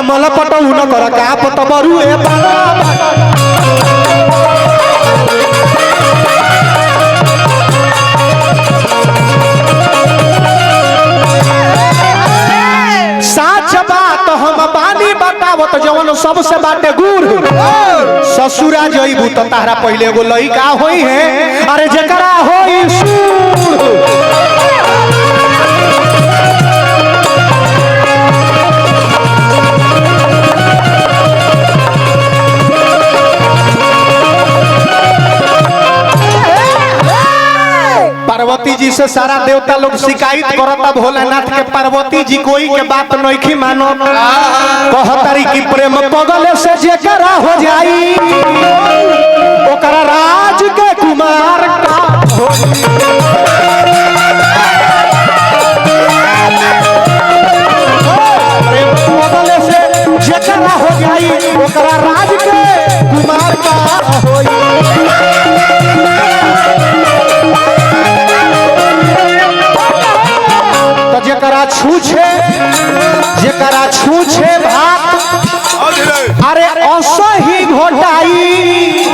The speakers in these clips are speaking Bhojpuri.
अमल पटऊ न कर का पत बरुए साच बात हम बानी बतावत जवन सबसे बाटे गुर ससुरा जइबू त तारा पहिले एगो लइका होई है अरे जेकरा होई सूर पार्वती जी से सारा देवता लोग शिकायत करता भोलेनाथ के पार्वती जी कोई के बात नहीं मानो कहतारी की प्रेम पगल से जेकरा हो जाई ओकरा राज के कुमार का हो प्रेम पगल से जेकरा हो जाई ओकरा राज के कुमार का होई जेकरा छूछे भात अरे असही घोटाई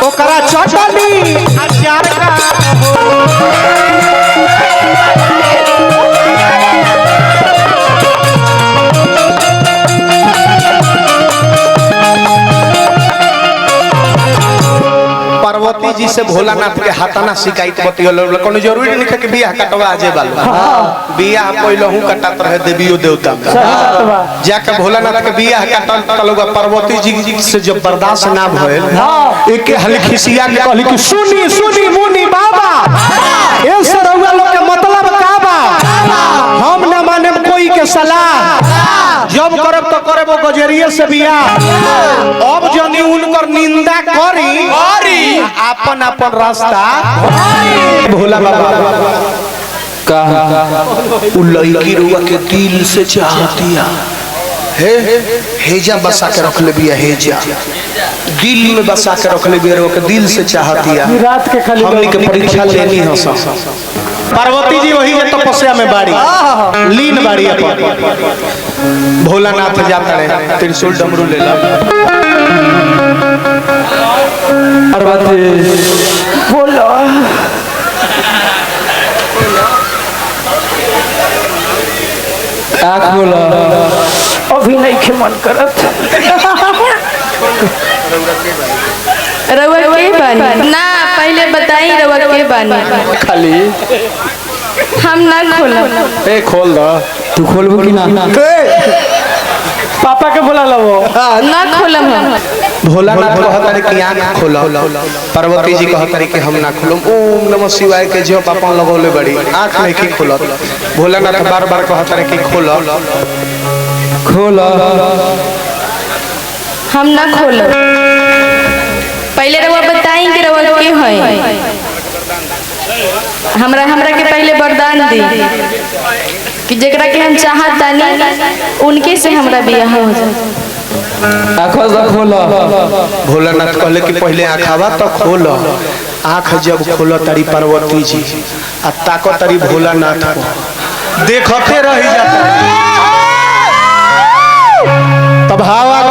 ओकरा चटनी अचार का पार्वती जी से भोलानाथ के हाथाना शिकायत बतियल कोनो जरूरी नहीं कि बियाह कटवा आजे बाल बियाह पहले हूं कटात रहे देवियो देवता जाके भोलानाथ के बियाह कटल तलुग पार्वती जी से जब बर्दाश्त ना भइल एक हल खिसिया के कहली कि सुनी सुनी मुनि बाबा ए सरौआ लोग के मतलब का बा हम ना माने कोई के सलाह जब करब तो करब गजरिए से बियाह अब जनी उनकर निंदा करी अपन अपन रास्ता भोला बाबा का लड़की रुआ के दिल से चाहतिया हेजा बसा के रख ले बिया हेजा दिल में बसा के रख ले बिया रुआ के दिल से चाहतिया रात के खाली हमनी के परीक्षा लेनी है सब पार्वती जी वही है तपस्या में बाड़ी लीन बाड़ी अपन भोलानाथ जाता है त्रिशूल डमरू ले ला पार्वती बोलो आँख बोलो अभी नहीं के मन करत रवा के बानी ना पहले बताई रवा के बानी खाली हम ना खोलब ए खोल दो तू खोलबो कि ना पापा के बोला लो ना खोलब हम भोलानाथ कहतारे कि आँख खोलो पार्वती जी कहतारे कि हम ना खोलम ओम नमः शिवाय के जो पापा लगौले बड़ी आँख नहीं की खोलत भोलानाथ बार बार कहतारे कि खोलो खोलो हम ना खोलब पहले रवा बताई कि रवा के है हमरा के पहले वरदान दी कि जेकरा के हम चाहत तानी उनके से हमरा बियाह हो जाए आँखों से खोलो भोलानाथ कहले कि पहले आँखावा तो खोलो आँख जब खोलो तारी पार्वती जी आ ताको तारी भोलानाथ को देखते रह जाता तब हवा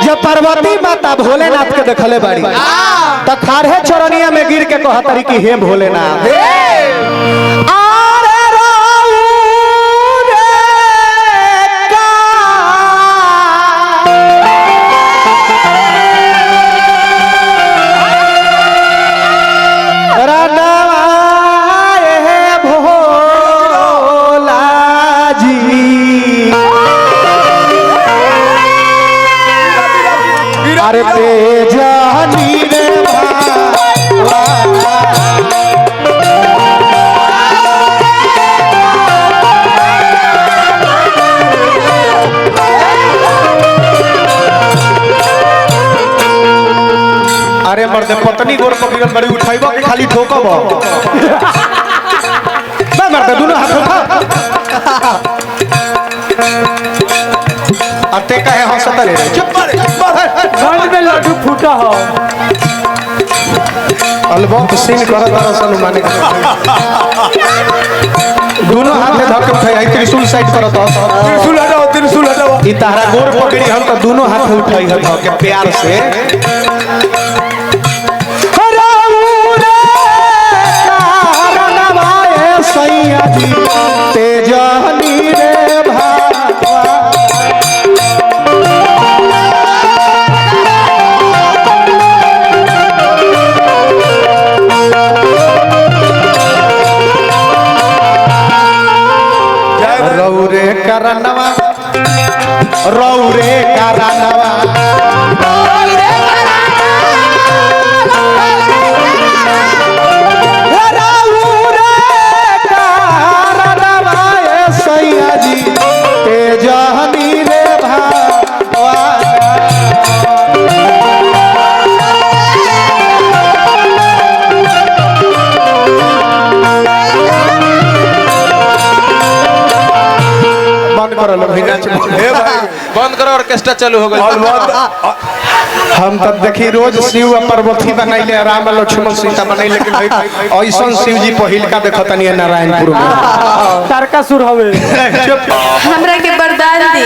जब पार्वती माता भोलेनाथ के देखले बाड़ी त खारे चरनिया में गिर के कहतारी कि हे भोलेनाथ अरे पे जानी रे अरे मर्द पत्नी गोर पकड़ बड़ी उठाइबो कि खाली ठोकब बा मर्द दोनों हाथ उठा अते कहे हंसत रे चुप रे घर में लड्डू फूटा हो अलबत सीन करत रसन माने दोनों हाथे धक उठाई त्रिशूल साइड करत त्रिशूल हटाओ ई तारा गोर पकड़ी हम तो दोनों हाथ उठाई है धक के प्यार से सैया जी तेजनी रे भावा रौरे करनवा रौरे करनवा सैया जी तेजनी रे भावा बंद करो लो भाई नाच बंद करो ऑर्केस्ट्रा चालू हो गई हम तब देखी रोज शिव पार्वती बनैले राम लक्ष्मण सीता बनैले लेकिन भाई ऐसन शिव जी पहिलका देखतनी नारायणपुर में तारका सुर हवे हमरा के वरदान दी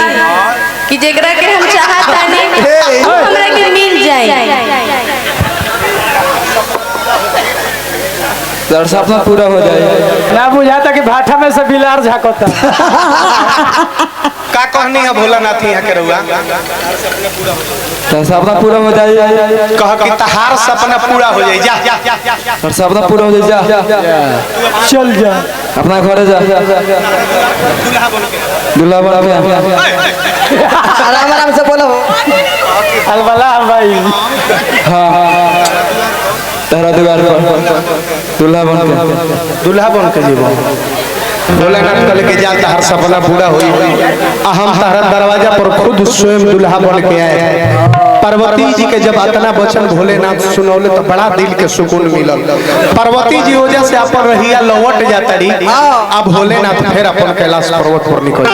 कि जेकरा के हम चाहत तानी हमरा के मिल जाए। सर सपना पूरा हो जाए ना बुझाता कि भाठा में से बिलार झाकता का कहनी है भोलानाथ यहाँ के रहुआ सर सपना पूरा हो जाए कह कि तहार सपना पूरा हो जाए जा सर सपना पूरा हो जाए जा चल जा अपना घरे जा दूल्हा बन के आराम आराम से बोलो अलबला भाई हाँ तेरा दीवार पर दूल्हा बन के जीवन भोलानाथ कल के जा तहार सपना पूरा होई हम तहरा दरवाजा पर खुद स्वयं दूल्हा बन के आए पार्वती जी के जब इतना वचन भोलेनाथ सुनौले तो बड़ा दिल के सुकून मिलल पार्वती जी वजह से अपन रहिया लौट जाता रही अब भोलेनाथ फिर अपन कैलाश पर्वत पर निकल